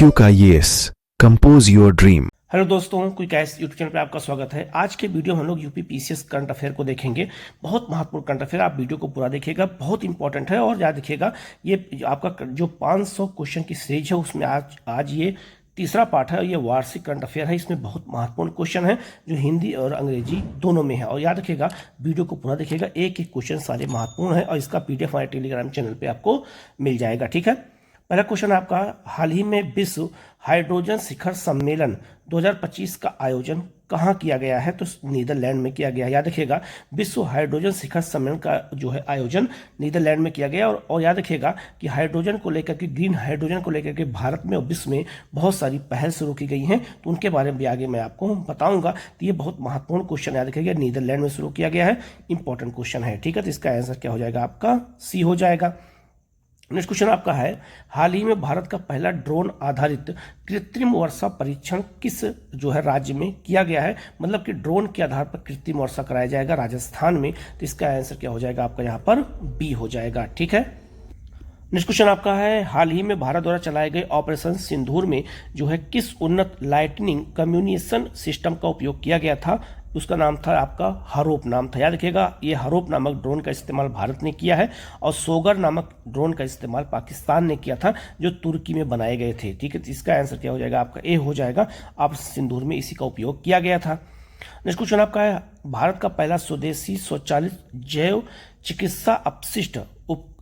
IQ का yes, compose your dream. Hello दोस्तों, quick S YouTube channel पे आपका स्वागत है। आज के वीडियो में हम लोग यूपी पीसीएस करंट अफेयर को देखेंगे। बहुत महत्वपूर्ण करंट अफेयर, आप वीडियो को पूरा देखिएगा, बहुत इंपॉर्टेंट है। और याद रखिएगा, ये आपका जो 500 क्वेश्चन की सीरीज है उसमें आज ये तीसरा पार्ट है। ये वार्षिक करंट अफेयर है, इसमें बहुत महत्वपूर्ण क्वेश्चन है जो हिंदी और अंग्रेजी दोनों में है। और याद रखिएगा, वीडियो को पूरा देखिएगा, एक एक क्वेश्चन सारे महत्वपूर्ण है और इसका PDF हमारे टेलीग्राम चैनल पर आपको मिल जाएगा। ठीक है, पहला क्वेश्चन आपका, हाल ही में विश्व हाइड्रोजन शिखर सम्मेलन 2025 का आयोजन कहाँ किया गया है? तो नीदरलैंड में किया गया है। याद रखिएगा, विश्व हाइड्रोजन शिखर सम्मेलन का जो है आयोजन नीदरलैंड में किया गया। और याद रखिएगा कि हाइड्रोजन को लेकर के, ग्रीन हाइड्रोजन को लेकर के भारत में और विश्व में बहुत सारी पहल शुरू की गई हैं, तो उनके बारे में भी आगे मैं आपको बताऊंगा। तो ये बहुत महत्वपूर्ण क्वेश्चन, याद रखिएगा, नीदरलैंड में शुरू किया गया है, इंपॉर्टेंट क्वेश्चन है। ठीक है, तो इसका आंसर क्या हो जाएगा? आपका सी हो जाएगा। नेक्स्ट क्वेश्चन आपका है, हाल ही में भारत का पहला ड्रोन आधारित कृत्रिम वर्षा परीक्षण किस जो है राज्य में किया गया है? मतलब कि ड्रोन के आधार पर कृत्रिम वर्षा कराया जाएगा राजस्थान में। तो इसका आंसर क्या हो जाएगा? आपका यहाँ पर बी हो जाएगा। ठीक है, नेक्स्ट क्वेश्चन आपका है, हाल ही में भारत द्वारा चलाए गए ऑपरेशन सिंदूर में जो है किस उन्नत लाइटनिंग कम्युनिकेशन सिस्टम का उपयोग किया गया था? उसका नाम था आपका हरोप नाम था। याद रखिएगा, ये हरोप नामक ड्रोन का इस्तेमाल भारत ने किया है और सोगर नामक ड्रोन का इस्तेमाल पाकिस्तान ने किया था, जो तुर्की में बनाए गए थे। ठीक है, तो इसका आंसर क्या हो जाएगा? आपका ए हो जाएगा। ऑपरेशन सिंदूर में इसी का उपयोग किया गया था। नेक्स्ट क्वेश्चन आपका है, भारत का पहला स्वदेशी स्वचालित जैव चिकित्सा अपशिष्ट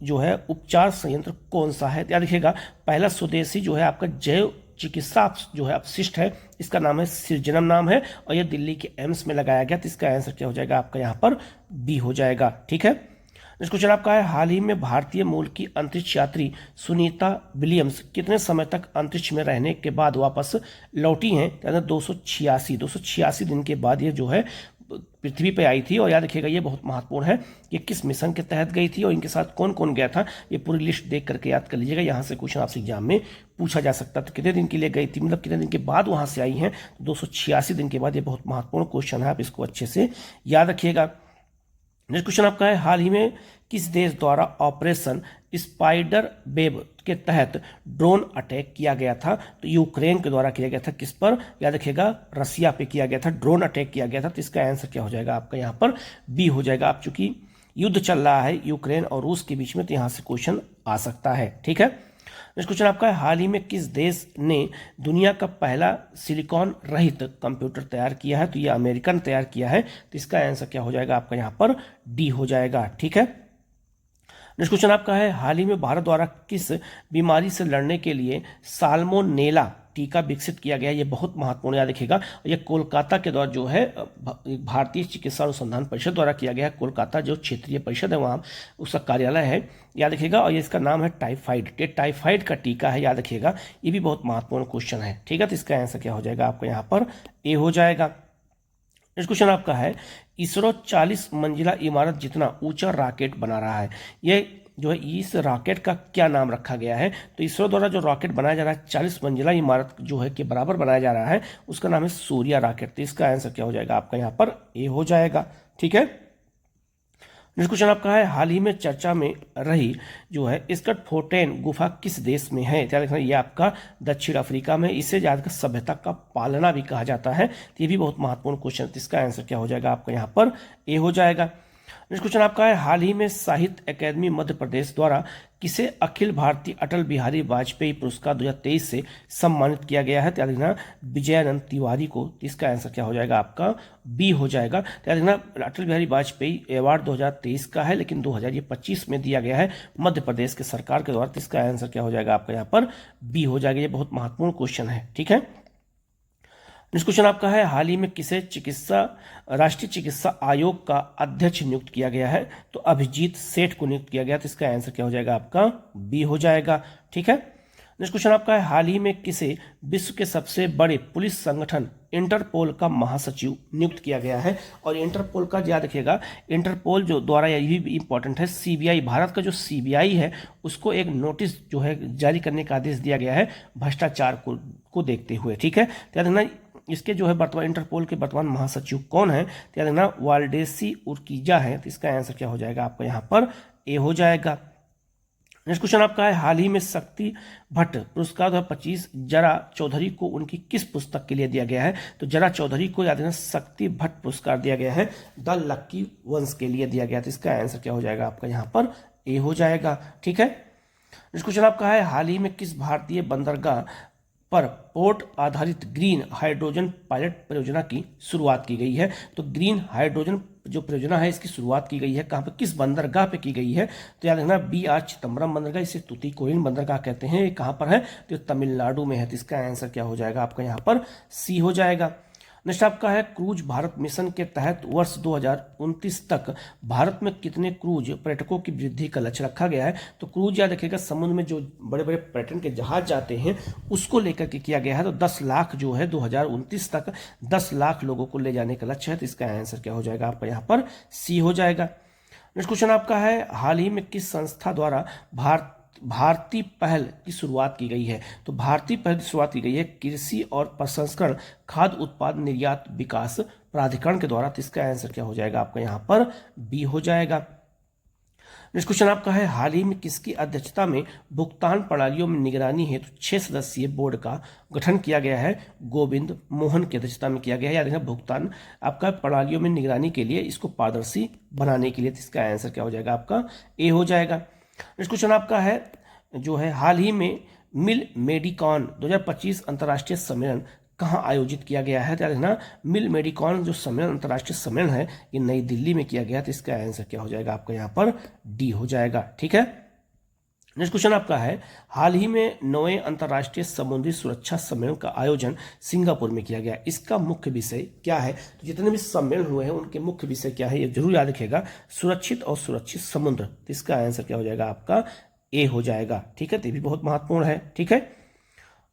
जो है उपचार संयंत्र कौन सा है? याद रखिएगा, पहला स्वदेशी जो है आपका जैव चिकित्सा जो है अपशिष्ट है, इसका नाम है सिरजनम नाम है और यह दिल्ली के एम्स में लगाया गया। तो इसका आंसर क्या हो जाएगा? आपका यहाँ पर बी हो जाएगा। ठीक है, नेक्स्ट क्वेश्चन आपका है, हाल ही में भारतीय मूल की अंतरिक्ष यात्री सुनीता विलियम्स कितने समय तक अंतरिक्ष में रहने के बाद वापस लौटी हैं? 286 दिन के बाद ये जो है पृथ्वी पे आई थी। और याद रखिएगा, ये बहुत महत्वपूर्ण है कि किस मिशन के तहत गई थी और इनके साथ कौन कौन गया था। ये पूरी लिस्ट देख करके याद कर लीजिएगा, यहाँ से क्वेश्चन आपसे एग्जाम में पूछा जा सकता था। कितने दिन के लिए गई थी, मतलब कितने दिन के बाद वहाँ से आई हैं? 286 दिन के बाद। ये बहुत महत्वपूर्ण क्वेश्चन है, आप इसको अच्छे से याद रखिएगा। नेक्स्ट क्वेश्चन आपका है, हाल ही में किस देश द्वारा ऑपरेशन स्पाइडर वेब के तहत ड्रोन अटैक किया गया था? तो यूक्रेन के द्वारा किया गया था। किस पर? याद रखिएगा, रसिया पे किया गया था, ड्रोन अटैक किया गया था। तो इसका आंसर क्या हो जाएगा? आपका यहाँ पर बी हो जाएगा। आप चूंकि युद्ध चल रहा है यूक्रेन और रूस के बीच में, तो यहाँ से क्वेश्चन आ सकता है। ठीक है, नेक्स्ट क्वेश्चन आपका है, हाल ही में किस देश ने दुनिया का पहला सिलिकॉन रहित कंप्यूटर तैयार किया है? तो ये अमेरिका ने तैयार किया है। तो इसका आंसर क्या हो जाएगा? आपका यहाँ पर डी हो जाएगा। ठीक है, नेक्स्ट क्वेश्चन आपका है, हाल ही में भारत द्वारा किस बीमारी से लड़ने के लिए साल्मोनेला टीका विकसित किया गया? ये बहुत महत्वपूर्ण, याद रखिएगा। ये कोलकाता के द्वारा जो है भारतीय चिकित्सा अनुसंधान परिषद द्वारा किया गया है। कोलकाता जो क्षेत्रीय परिषद है वहाँ उसका कार्यालय है, याद रखिएगा। और ये इसका नाम है टाइफाइड। ये टाइफाइड का टीका है, याद रखिएगा। ये भी बहुत महत्वपूर्ण क्वेश्चन है। ठीक है, तो इसका आंसर क्या हो जाएगा? आपका यहाँ पर ए हो जाएगा। नेक्स्ट क्वेश्चन आपका है, इसरो 40 मंजिला इमारत जितना ऊंचा रॉकेट बना रहा है। ये जो है, इस रॉकेट का क्या नाम रखा गया है? तो इसरो द्वारा जो रॉकेट बनाया जा रहा है 40 मंजिला इमारत जो है के बराबर बनाया जा रहा है, उसका नाम है सूर्या रॉकेट। तो इसका आंसर क्या हो जाएगा? आपका यहाँ पर ए हो जाएगा। ठीक है, नेक्स्ट क्वेश्चन आपका है, हाल ही में चर्चा में रही जो है स्कटफोर्टेन गुफा किस देश में है? ध्यान रखना, ये आपका दक्षिण अफ्रीका में। इसे ज्यादातर सभ्यता का पालना भी कहा जाता है। तो ये भी बहुत महत्वपूर्ण क्वेश्चन। तो इसका आंसर क्या हो जाएगा? आपका यहाँ पर ए हो जाएगा। नेक्स्ट क्वेश्चन आपका है, हाल ही में साहित्य अकादमी मध्य प्रदेश द्वारा किसे अखिल भारतीय अटल बिहारी वाजपेयी पुरस्कार 2023 से सम्मानित किया गया है? याद रखना, विजयानंद तिवारी को। इसका आंसर क्या हो जाएगा? आपका बी हो जाएगा। याद रखना, अटल बिहारी वाजपेयी अवार्ड 2023 का है, लेकिन 2025 में दिया गया है मध्य प्रदेश के सरकार के द्वारा। इसका आंसर क्या हो जाएगा? आपका यहाँ पर बी हो जाएगा। ये बहुत महत्वपूर्ण क्वेश्चन है। ठीक है, नेक्स्ट क्वेश्चन आपका है, हाल ही में किसे राष्ट्रीय चिकित्सा आयोग का अध्यक्ष नियुक्त किया गया है? तो अभिजीत सेठ को नियुक्त किया गया। तो इसका आंसर क्या हो जाएगा? आपका बी हो जाएगा। ठीक है, नेक्स्ट क्वेश्चन आपका है, हाल ही में किसे विश्व के सबसे बड़े पुलिस संगठन इंटरपोल का महासचिव नियुक्त किया गया है? और इंटरपोल का याद रखिएगा, इंटरपोल जो द्वारा, यही भी इंपॉर्टेंट है, सीबीआई, भारत का जो सीबीआई है उसको एक नोटिस जो है जारी करने का आदेश दिया गया है भ्रष्टाचार को देखते हुए। ठीक है, तो याद रखना, इसके जो है वर्तमान इंटरपोल के वर्तमान महासचिव कौन है? तो याद रखना, वाल्डेसी उर्किजा है। तो इसका आंसर क्या हो जाएगा? आपका यहाँ पर ए हो जाएगा। नेक्स्ट क्वेश्चन आपका है, हाल ही में शक्ति भट्ट पुरस्कार 2025 जरा चौधरी को उनकी किस पुस्तक के लिए दिया गया है? तो जरा चौधरी को याद रखना शक्ति भट्ट पुरस्कार दिया गया है द लक्की वंस के लिए दिया गया। तो इसका आंसर क्या हो जाएगा आपका यहाँ पर? ए हो जाएगा। ठीक है। नेक्स्ट क्वेश्चन आपका है, हाल ही में किस भारतीय बंदरगाह पर पोर्ट आधारित ग्रीन हाइड्रोजन पायलट परियोजना की शुरुआत की गई है? तो ग्रीन हाइड्रोजन जो परियोजना है इसकी शुरुआत की गई है कहाँ पर, किस बंदरगाह पे की गई है? तो याद रखना BR चिदम्बरम बंदरगाह, इसे तूतीकोरिन बंदरगाह कहते हैं। ये कहाँ पर है? तो तमिलनाडु में है। तो इसका आंसर क्या हो जाएगा आपका यहाँ पर? सी हो जाएगा। नेक्स्ट आपका है, क्रूज भारत मिशन के तहत वर्ष 2029 तक भारत में कितने क्रूज पर्यटकों की वृद्धि का लक्ष्य रखा गया है? तो क्रूज याद रखिएगा समुद्र में जो बड़े बड़े पर्यटन के जहाज जाते हैं उसको लेकर के किया गया है। तो 10 लाख जो है 2029 तक 10 लाख लोगों को ले जाने का लक्ष्य है। तो इसका आंसर क्या हो जाएगा आपका यहाँ पर? सी हो जाएगा। नेक्स्ट क्वेश्चन आपका है, हाल ही में किस संस्था द्वारा भारतीय पहल की शुरुआत की गई है? तो भारतीय पहल की शुरुआत की गई है कृषि और प्रसंस्करण खाद्य उत्पाद निर्यात विकास प्राधिकरण के द्वारा। तो इसका आंसर क्या हो जाएगा आपका यहाँ पर? बी हो जाएगा। नेक्स्ट क्वेश्चन आपका है, हाल ही में किसकी अध्यक्षता में भुगतान प्रणालियों में निगरानी हेतु 6 सदस्यीय बोर्ड का गठन किया गया है? गोविंद मोहन की अध्यक्षता में किया गया है। याद रखना भुगतान आपका प्रणालियों में निगरानी के लिए, इसको पारदर्शी बनाने के लिए। तो इसका आंसर क्या हो जाएगा आपका? ए हो जाएगा। नेक्स्ट क्वेश्चन आपका है जो है, हाल ही में मिल मेडिकॉन 2025 अंतर्राष्ट्रीय सम्मेलन कहाँ आयोजित किया गया है? याद रखना मिल मेडिकॉन जो सम्मेलन अंतर्राष्ट्रीय सम्मेलन है ये नई दिल्ली में किया गया। तो इसका आंसर क्या हो जाएगा आपका यहाँ पर? डी हो जाएगा। ठीक है। नेक्स्ट क्वेश्चन आपका है, हाल ही में 9वें अंतर्राष्ट्रीय समुद्री सुरक्षा सम्मेलन का आयोजन सिंगापुर में किया गया। इसका मुख्य विषय क्या है? तो जितने भी सम्मेलन हुए हैं उनके मुख्य विषय क्या है ये जरूर याद रखिएगा, सुरक्षित और सुरक्षित समुद्र। तो इसका आंसर क्या हो जाएगा आपका? ए हो जाएगा। ठीक है। तो ये भी बहुत महत्वपूर्ण है। ठीक है।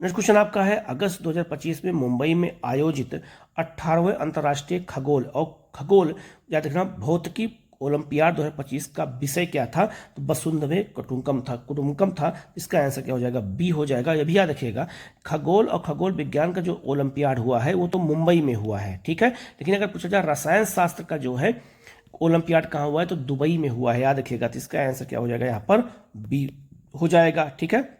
नेक्स्ट क्वेश्चन आपका है, अगस्त 2025 में मुंबई में आयोजित 18वें अंतर्राष्ट्रीय खगोल याद रखना भौतिकी ओलंपियाड 2025 का विषय क्या था? तो वसुंधरे कुटुंबकम था। इसका आंसर क्या हो जाएगा? बी हो जाएगा। यह भी याद रखिएगा खगोल और खगोल विज्ञान का जो ओलंपियाड हुआ है वो तो मुंबई में हुआ है। ठीक है। लेकिन अगर पूछा जाए रसायन शास्त्र का जो है ओलंपियाड कहाँ हुआ है तो दुबई में हुआ है, याद रखिएगा। तो इसका आंसर क्या हो जाएगा यहाँ पर? बी हो जाएगा। ठीक है।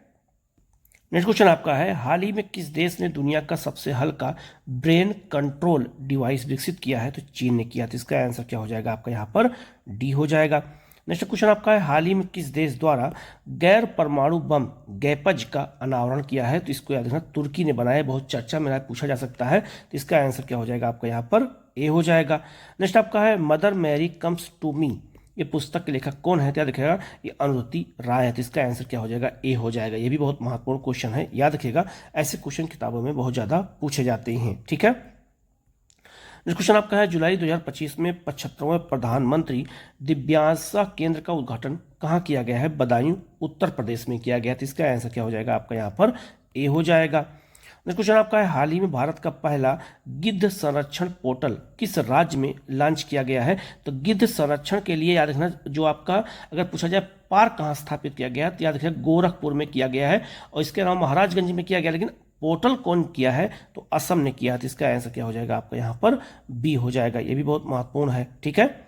नेक्स्ट क्वेश्चन आपका है, हाल ही में किस देश ने दुनिया का सबसे हल्का ब्रेन कंट्रोल डिवाइस विकसित किया है? तो चीन ने किया। तो इसका आंसर क्या हो जाएगा आपका यहाँ पर? डी हो जाएगा। नेक्स्ट क्वेश्चन आपका है, हाल ही में किस देश द्वारा गैर परमाणु बम गैपज का अनावरण किया है? तो इसको याद रखना तुर्की ने बनाया। बहुत चर्चा में पूछा जा सकता है। तो इसका आंसर क्या हो जाएगा आपका यहाँ पर? ए हो जाएगा। नेक्स्ट आपका है, Mother Mary comes to me ये पुस्तक के लेखक कौन है? तो याद रखिएगा ये अरुंधति राय है। तो इसका आंसर क्या हो जाएगा? ए हो जाएगा। ये भी बहुत महत्वपूर्ण क्वेश्चन है, याद रखिएगा ऐसे क्वेश्चन किताबों में बहुत ज्यादा पूछे जाते हैं। ठीक है। नेक्स्ट क्वेश्चन आपका है, जुलाई 2025 में 75वें प्रधानमंत्री दिव्यांशा केंद्र का उद्घाटन कहाँ किया गया है? बदायूं उत्तर प्रदेश में किया गया। तो इसका आंसर क्या हो जाएगा आपका यहाँ पर? ए हो जाएगा। नेक्स्ट क्वेश्चन आपका है, हाल ही में भारत का पहला गिद्ध संरक्षण पोर्टल किस राज्य में लॉन्च किया गया है? तो गिद्ध संरक्षण के लिए याद रखना जो आपका अगर पूछा जाए पार्क कहाँ स्थापित किया गया तो याद रखना गोरखपुर में किया गया है और इसके अलावा महाराजगंज में किया गया। लेकिन पोर्टल कौन किया है? तो असम ने किया। तो इसका आंसर क्या हो जाएगा आपका यहाँ पर? बी हो जाएगा। ये भी बहुत महत्वपूर्ण है। ठीक है।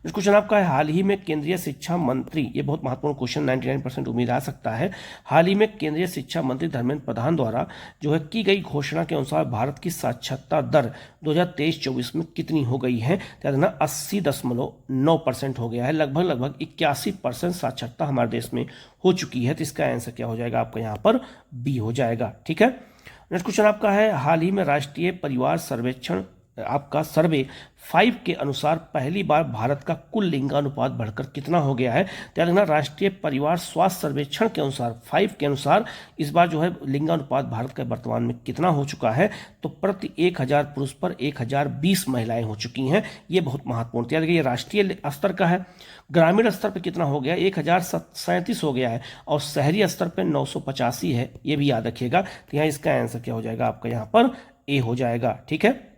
इस क्वेश्चन आपका है, हाल ही में केंद्रीय शिक्षा मंत्री, ये बहुत महत्वपूर्ण क्वेश्चन 99% उम्मीद आ सकता है, हाल ही में केंद्रीय शिक्षा मंत्री धर्मेंद्र प्रधान द्वारा जो है की गई घोषणा के अनुसार भारत की साक्षरता दर 2023-24 में कितनी हो गई है? तो 80.9% हो गया है। लगभग 81% साक्षरता हमारे देश में हो चुकी है। तो इसका आंसर क्या हो जाएगा आपका यहाँ पर? बी हो जाएगा। ठीक है। नेक्स्ट क्वेश्चन आपका है, हाल ही में राष्ट्रीय परिवार सर्वेक्षण आपका सर्वे 5 के अनुसार पहली बार भारत का कुल लिंगानुपात बढ़कर कितना हो गया है? तो याद रखना राष्ट्रीय परिवार स्वास्थ्य सर्वेक्षण के अनुसार 5 के अनुसार इस बार जो है लिंगानुपात भारत का वर्तमान में कितना हो चुका है? तो प्रति 1000 पुरुष पर 1020 महिलाएं हो चुकी हैं। ये बहुत महत्वपूर्ण। याद रखिए ये राष्ट्रीय स्तर का है। ग्रामीण स्तर पर कितना हो गया? 1037 हो गया है और शहरी स्तर पर 985 है। ये भी याद रखिएगा। तो यहाँ इसका आंसर क्या हो जाएगा आपका यहाँ पर? ए हो जाएगा। ठीक है।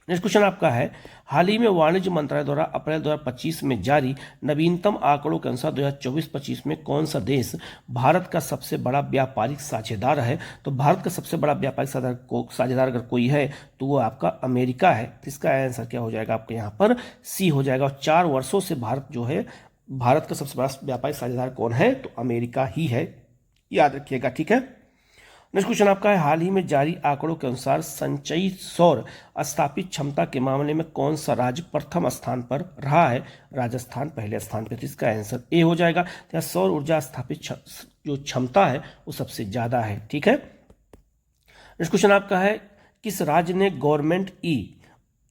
नेक्स्ट क्वेश्चन आपका है, हाल ही में वाणिज्य मंत्रालय द्वारा अप्रैल 2025 में जारी नवीनतम आंकड़ों के अनुसार 2024-25 में कौन सा देश भारत का सबसे बड़ा व्यापारिक साझेदार है? तो भारत का सबसे बड़ा व्यापारिक साझेदार अगर कोई है तो वो आपका अमेरिका है। तो इसका आंसर क्या हो जाएगा आपका यहाँ पर? सी हो जाएगा। और 4 वर्षों से भारत जो है भारत का सबसे बड़ा व्यापारिक साझेदार कौन है? तो अमेरिका ही है, याद रखिएगा। ठीक है, नेक्स्ट क्वेश्चन आपका है, हाल ही में जारी आंकड़ों के अनुसार संचयी सौर स्थापित क्षमता के मामले में कौन सा राज्य प्रथम स्थान पर रहा है? राजस्थान पहले स्थान पर। तो इसका आंसर ए हो जाएगा। तो सौर ऊर्जा स्थापित जो क्षमता है वो सबसे ज्यादा है। ठीक है, नेक्स्ट क्वेश्चन आपका है, किस राज्य ने गवर्नमेंट ई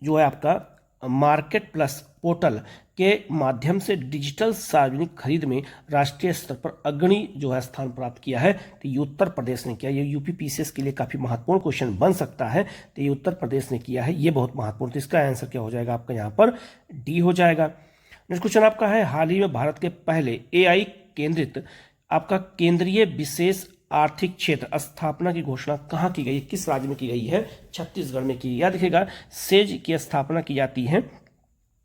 जो है आपका मार्केट प्लस पोर्टल के माध्यम से डिजिटल सार्वजनिक खरीद में राष्ट्रीय स्तर पर अग्रणी जो है स्थान प्राप्त किया है? तो ये उत्तर प्रदेश ने किया। ये यूपी पीसीएस के लिए काफी महत्वपूर्ण क्वेश्चन बन सकता है। तो ये उत्तर प्रदेश ने किया है, ये बहुत महत्वपूर्ण। तो इसका आंसर क्या हो जाएगा आपका यहाँ पर? डी हो जाएगा। नेक्स्ट क्वेश्चन आपका है, हाल ही में भारत के पहले एआई केंद्रित आपका केंद्रीय विशेष आर्थिक क्षेत्र स्थापना की घोषणा कहाँ की गई? किस राज्य में की गई है? छत्तीसगढ़ में की। याद रखिएगा, सेज की स्थापना की जाती है,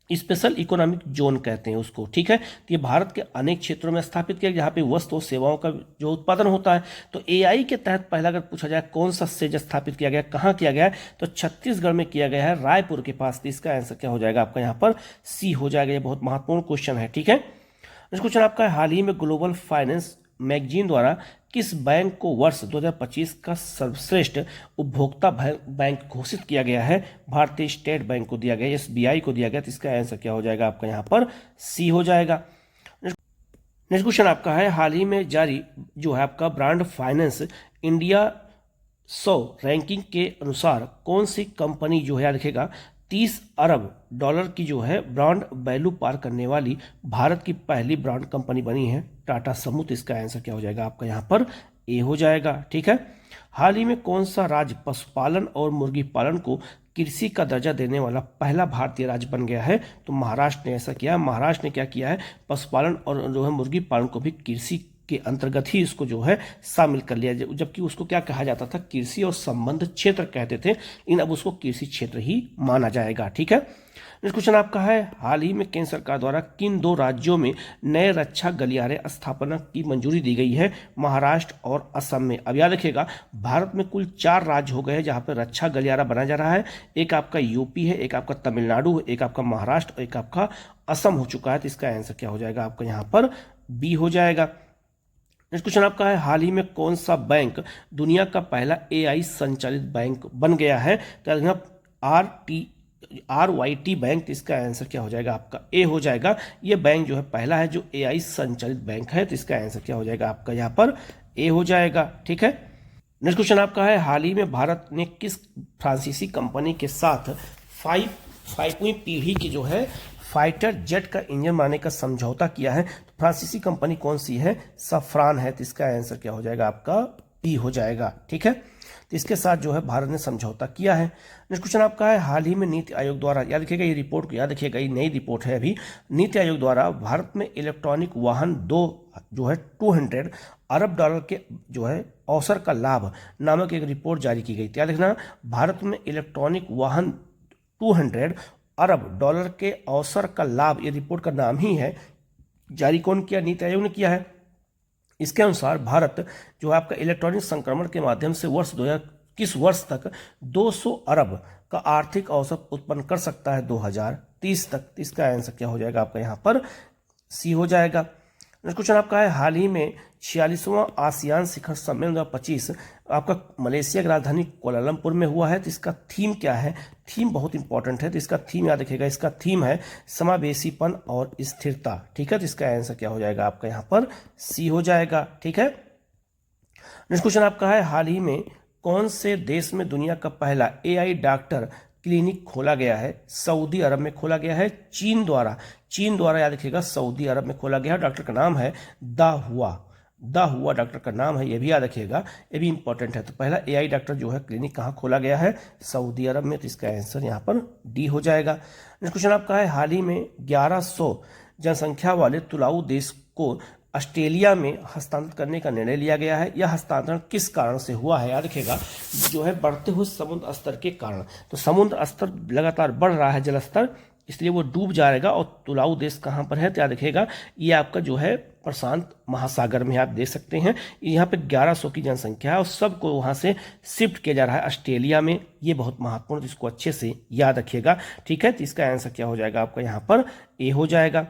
स्पेशल इकोनॉमिक जोन कहते हैं उसको। ठीक है, तो ये भारत के अनेक क्षेत्रों में स्थापित किया जहाँ पे वस्तु और सेवाओं का जो उत्पादन होता है। तो एआई के तहत पहला अगर पूछा जाए कौन सा सेज स्थापित किया गया, कहाँ किया गया है, तो छत्तीसगढ़ में किया गया है, रायपुर के पास। तो इसका आंसर क्या हो जाएगा आपका यहाँ पर? सी हो जाएगा। ये बहुत महत्वपूर्ण क्वेश्चन है। ठीक है, नेक्स्ट क्वेश्चन आपका है, हाल ही में ग्लोबल फाइनेंस मैगजीन द्वारा किस बैंक को वर्ष 2025 का सर्वश्रेष्ठ उपभोक्ता बैंक घोषित किया गया है? भारतीय स्टेट बैंक को दिया गया, एसबीआई को दिया गया। तो इसका आंसर क्या हो जाएगा आपका यहाँ पर? सी हो जाएगा। नेक्स्ट क्वेश्चन आपका है, हाल ही में जारी जो है आपका ब्रांड फाइनेंस इंडिया 100 रैंकिंग के अनुसार कौन सी कंपनी जो है रखेगा 30 अरब डॉलर की जो है ब्रांड वैल्यू पार करने वाली भारत की पहली ब्रांड कंपनी बनी है? टाटा समूह। तो इसका आंसर क्या हो जाएगा आपका यहाँ पर? ए हो जाएगा। ठीक है, हाल ही में कौन सा राज्य पशुपालन और मुर्गी पालन को कृषि का दर्जा देने वाला पहला भारतीय राज्य बन गया है? तो महाराष्ट्र ने ऐसा किया है। महाराष्ट्र ने क्या किया है, पशुपालन और जो है मुर्गी पालन को भी कृषि के अंतर्गत ही इसको जो है शामिल कर लिया, जबकि उसको क्या कहा जाता था, कृषि और संबंध क्षेत्र कहते थे, इन अब उसको कृषि क्षेत्र ही माना जाएगा। ठीक है, नेक्स्ट क्वेश्चन आपका है, हाल ही में केंद्र सरकार द्वारा किन दो राज्यों में नए रक्षा गलियारे स्थापना की मंजूरी दी गई है? महाराष्ट्र और असम में। अब याद रखिएगा, भारत में कुल 4 राज्य हो गए हैं जहां पर रक्षा गलियारा बनाया जा रहा है। एक आपका यूपी है, एक आपका तमिलनाडु है, एक आपका महाराष्ट्र और एक आपका असम हो चुका है। तो इसका आंसर क्या हो जाएगा आपका यहाँ पर? बी हो जाएगा। नेक्स्ट क्वेश्चन आपका है, हाल ही में कौन सा बैंक दुनिया का पहला एआई संचालित बैंक बन गया है? तो RYT बैंक। इसका आंसर क्या हो जाएगा आपका? ए हो जाएगा। ये बैंक जो है पहला है जो एआई संचालित बैंक है। तो इसका आंसर क्या हो जाएगा आपका यहाँ पर? ए हो जाएगा। ठीक है, नेक्स्ट क्वेश्चन आपका है, हाल ही में भारत ने किस फ्रांसीसी कंपनी के साथ 5वीं पीढ़ी की जो है फाइटर जेट का इंजन बनाने का समझौता किया है? तो फ्रांसीसी कंपनी कौन सी है? सफरान है। तो इसका आंसर क्या हो जाएगा आपका? बी हो जाएगा। ठीक है, तो इसके साथ जो है भारत ने समझौता किया है। नेक्स्ट क्वेश्चन आपका है, हाल ही में नीति आयोग द्वारा, याद रखिएगा ये रिपोर्ट को याद रखिएगा, ये नई रिपोर्ट है अभी, नीति आयोग द्वारा भारत में इलेक्ट्रॉनिक वाहन 200 अरब डॉलर के जो है अवसर का लाभ नामक एक रिपोर्ट जारी की गई। याद रखना, भारत में इलेक्ट्रॉनिक वाहन 200 अरब डॉलर के अवसर का लाभ, ये रिपोर्ट का नाम ही है। जारी कौन किया? नीति आयोग ने किया है। इसके अनुसार भारत जो है आपका इलेक्ट्रॉनिक संक्रमण के माध्यम से वर्ष 2021 वर्ष तक 200 अरब का आर्थिक अवसर उत्पन्न कर सकता है 2030 तक। इसका आंसर क्या हो जाएगा आपका यहाँ पर? सी हो जाएगा। नेक्स्ट क्वेश्चन आपका है, हाल ही में 46वां आसियान शिखर सम्मेलन 2025 आपका मलेशिया की राजधानी कोलालमपुर में हुआ है। तो इसका थीम क्या है? थीम बहुत इंपॉर्टेंट है, तो इसका थीम याद रखिएगा, इसका थीम है समावेशीपन और स्थिरता। ठीक है, तो इसका आंसर क्या हो जाएगा आपका यहाँ पर? सी हो जाएगा। ठीक है, नेक्स्ट क्वेश्चन आपका है, हाल ही में कौन से देश में दुनिया का पहला एआई डॉक्टर क्लिनिक खोला गया है? सऊदी अरब में खोला गया है, चीन द्वारा याद रखिएगा, सऊदी अरब में खोला गया है। डॉक्टर का नाम है दाहुआ डॉक्टर का नाम है, ये भी याद रखिएगा, ये भी इंपॉर्टेंट है। तो पहला एआई डॉक्टर जो है क्लिनिक कहाँ खोला गया है? सऊदी अरब में। तो इसका आंसर यहाँ पर डी हो जाएगा। नेक्स्ट क्वेश्चन आपका है, हाल ही में 1100 जनसंख्या वाले तुलाऊ देश को ऑस्ट्रेलिया में हस्तांतरित करने का निर्णय लिया गया है। यह हस्तांतरण किस कारण से हुआ है? याद रखिएगा, जो है बढ़ते हुए समुद्र स्तर के कारण। तो समुद्र स्तर लगातार बढ़ रहा है, जल स्तर, इसलिए वो डूब जाएगा। और तुलाऊ देश कहाँ पर है? तो याद रखिएगा, ये आपका जो है प्रशांत महासागर में आप देख सकते हैं। यहाँ पे 1100 की जनसंख्या है और सबको वहाँ से शिफ्ट किया जा रहा है ऑस्ट्रेलिया में। ये बहुत महत्वपूर्ण, इसको अच्छे से याद रखिएगा। ठीक है, तो इसका आंसर क्या हो जाएगा आपका यहाँ पर? ए हो जाएगा।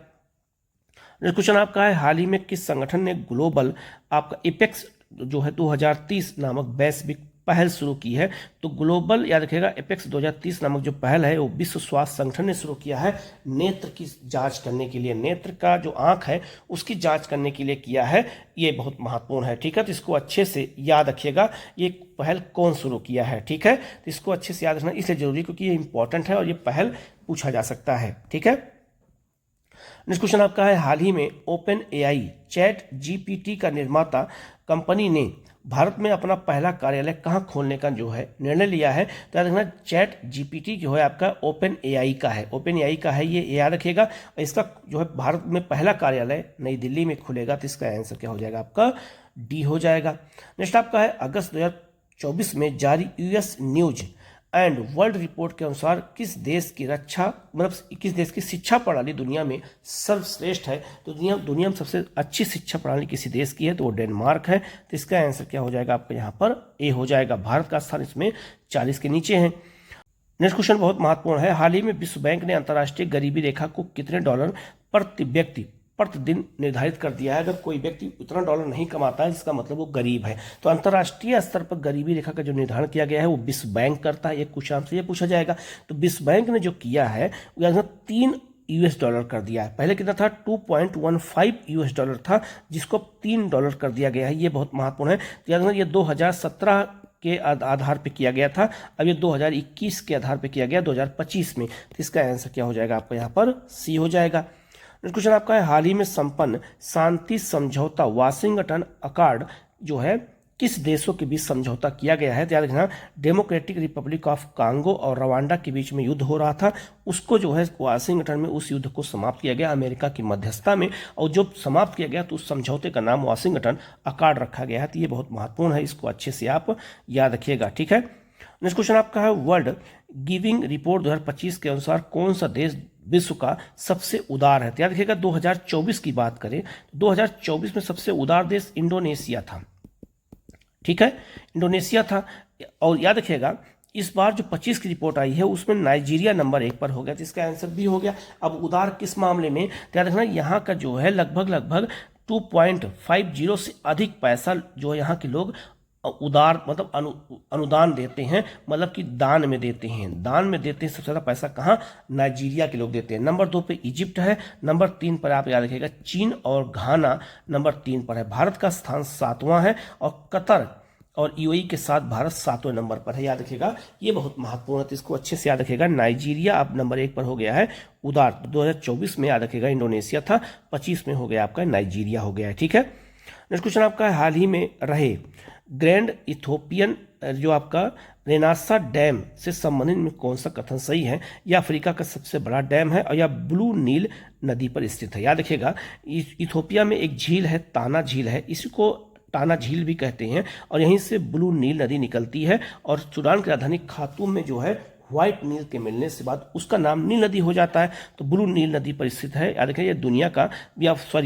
नेक्स्ट क्वेश्चन आपका है, हाल ही में किस संगठन ने ग्लोबल आपका एपेक्स जो है 2030 नामक वैश्विक पहल शुरू की है? तो ग्लोबल याद रखिएगा एपेक्स 2030 नामक जो पहल है वो विश्व स्वास्थ्य संगठन ने शुरू किया है, नेत्र की जांच करने के लिए, नेत्र का जो आंख है उसकी जांच करने के लिए किया है। ये बहुत महत्वपूर्ण है, ठीक है, तो इसको अच्छे से याद रखिएगा ये पहल कौन शुरू किया है, ठीक है, तो इसको अच्छे से याद रखना इसलिए जरूरी क्योंकि ये इंपॉर्टेंट है और ये पहल पूछा जा सकता है, ठीक है। नेक्स्ट क्वेश्चन आपका है, हाल ही में ओपन एआई चैट जीपीटी का निर्माता कंपनी ने भारत में अपना पहला कार्यालय कहाँ खोलने का जो है निर्णय लिया है? तो याद रखना चैट जीपीटी जो है आपका ओपन एआई का है, ओपन एआई का है, ये याद रखिएगा। इसका जो है भारत में पहला कार्यालय नई दिल्ली में खुलेगा, तो इसका आंसर क्या हो जाएगा आपका? डी हो जाएगा। नेक्स्ट आपका है, अगस्त 2024 में जारी US news and world report के अनुसार किस देश की रक्षा मतलब किस देश की शिक्षा प्रणाली दुनिया में सर्वश्रेष्ठ है? तो दुनिया में सबसे अच्छी शिक्षा प्रणाली किसी देश की है तो वो डेनमार्क है, तो इसका आंसर क्या हो जाएगा आपका यहाँ पर? ए हो जाएगा। भारत का स्थान इसमें 40 के नीचे है। नेक्स्ट क्वेश्चन बहुत महत्वपूर्ण है, हाल ही में विश्व बैंक ने अंतर्राष्ट्रीय गरीबी रेखा को कितने डॉलर प्रति व्यक्ति प्रतिदिन निर्धारित कर दिया है? अगर कोई व्यक्ति उतना डॉलर नहीं कमाता है इसका मतलब वो गरीब है, तो अंतर्राष्ट्रीय स्तर पर गरीबी रेखा का जो निर्धारण किया गया है वो विश्व बैंक करता है। एक क्वेश्चन आपसे ये पूछा जाएगा, तो विश्व बैंक ने जो किया है वो $3 कर दिया है। पहले कितना था? 2.15 US डॉलर था, जिसको $3 कर दिया गया है। ये बहुत महत्वपूर्ण है। तो याद रखना ये 2017 के आधार पे किया गया था, अब ये 2021 के आधार पे किया गया 2025 में, तो इसका आंसर क्या हो जाएगा आपका? यहाँ पर सी हो जाएगा। नेक्स्ट क्वेश्चन आपका है, हाल ही में संपन्न शांति समझौता वाशिंगटन अकॉर्ड जो है किस देशों के बीच समझौता किया गया है? तो याद रखना डेमोक्रेटिक रिपब्लिक ऑफ कांगो और रवांडा के बीच में युद्ध हो रहा था, उसको जो है वाशिंगटन में उस युद्ध को समाप्त किया गया अमेरिका की मध्यस्थता में, और जब समाप्त किया गया तो उस समझौते का नाम वाशिंगटन अकॉर्ड रखा गया है। तो ये बहुत महत्वपूर्ण है, इसको अच्छे से आप याद रखिएगा, ठीक है। नेक्स्ट क्वेश्चन आपका है, वर्ल्ड गिविंग रिपोर्ट 2025 के अनुसार कौन सा देश विश्व का सबसे उदार है? तो याद रखिएगा 2024 की बात करें, 2024 में सबसे उदार देश इंडोनेशिया था, ठीक है, इंडोनेशिया था। और याद रखिएगा इस बार जो 25 की रिपोर्ट आई है उसमें नाइजीरिया नंबर 1 पर हो गया, तो इसका आंसर भी हो गया। अब उदार किस मामले में? तो याद रखना यहाँ का जो है लगभग 2.50 से अधिक पैसा जो यहाँ के लोग उदार मतलब अनुदान देते हैं, मतलब कि दान में देते हैं, सबसे ज़्यादा पैसा कहाँ? नाइजीरिया के लोग देते हैं। नंबर 2 पे इजिप्ट है, नंबर 3 पर आप याद रखिएगा चीन और घाना नंबर 3 पर है। भारत का स्थान 7वां है और कतर और यूएई के साथ भारत 7वें नंबर पर है, याद रखिएगा, ये बहुत महत्वपूर्ण है, तो इसको अच्छे से याद रखिएगा। नाइजीरिया अब नंबर 1 पर हो गया है उदार, 2024 में याद रखिएगा इंडोनेशिया था, 25 में हो गया आपका नाइजीरिया हो गया है, ठीक है। नेक्स्ट क्वेश्चन आपका है, हाल ही में रहे ग्रैंड इथोपियन जो आपका रेनासा डैम से संबंधित में कौन सा कथन सही है? यह अफ्रीका का सबसे बड़ा डैम है और यह ब्लू नील नदी पर स्थित है। याद रखिएगा इथोपिया में एक झील है, ताना झील है, इसको टाना झील भी कहते हैं, और यहीं से ब्लू नील नदी निकलती है, और सूडान की राजधानी खार्तूम में जो है व्हाइट नील के मिलने से बाद उसका नाम नील नदी हो जाता है, तो ब्लू नील नदी पर स्थित है। याद रखिएगा ये दुनिया का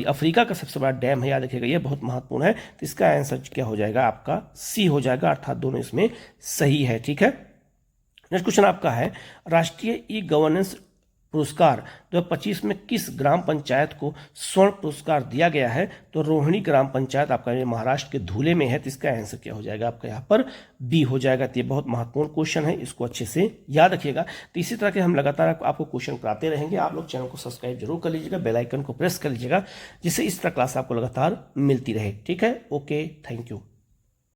अफ्रीका का सबसे बड़ा डैम है, याद रखिएगा ये बहुत महत्वपूर्ण है, तो इसका आंसर क्या हो जाएगा आपका? सी हो जाएगा, अर्थात दोनों इसमें सही है, ठीक है। नेक्स्ट क्वेश्चन आपका है, राष्ट्रीय ई गवर्नेंस पुरस्कार 2025 में किस ग्राम पंचायत को स्वर्ण पुरस्कार दिया गया है? तो रोहिणी ग्राम पंचायत आपका महाराष्ट्र के धुले में है, तो इसका आंसर क्या हो जाएगा आपका? यहाँ पर बी हो जाएगा। तो ये बहुत महत्वपूर्ण क्वेश्चन है, इसको अच्छे से याद रखिएगा। तो इसी तरह के हम लगातार आपको क्वेश्चन कराते रहेंगे। आप लोग चैनल को सब्सक्राइब जरूर कर लीजिएगा, बेल आइकन को प्रेस कर लीजिएगा, जिससे इस तरह क्लास आपको लगातार मिलती रहे, ठीक है। Okay, thank you.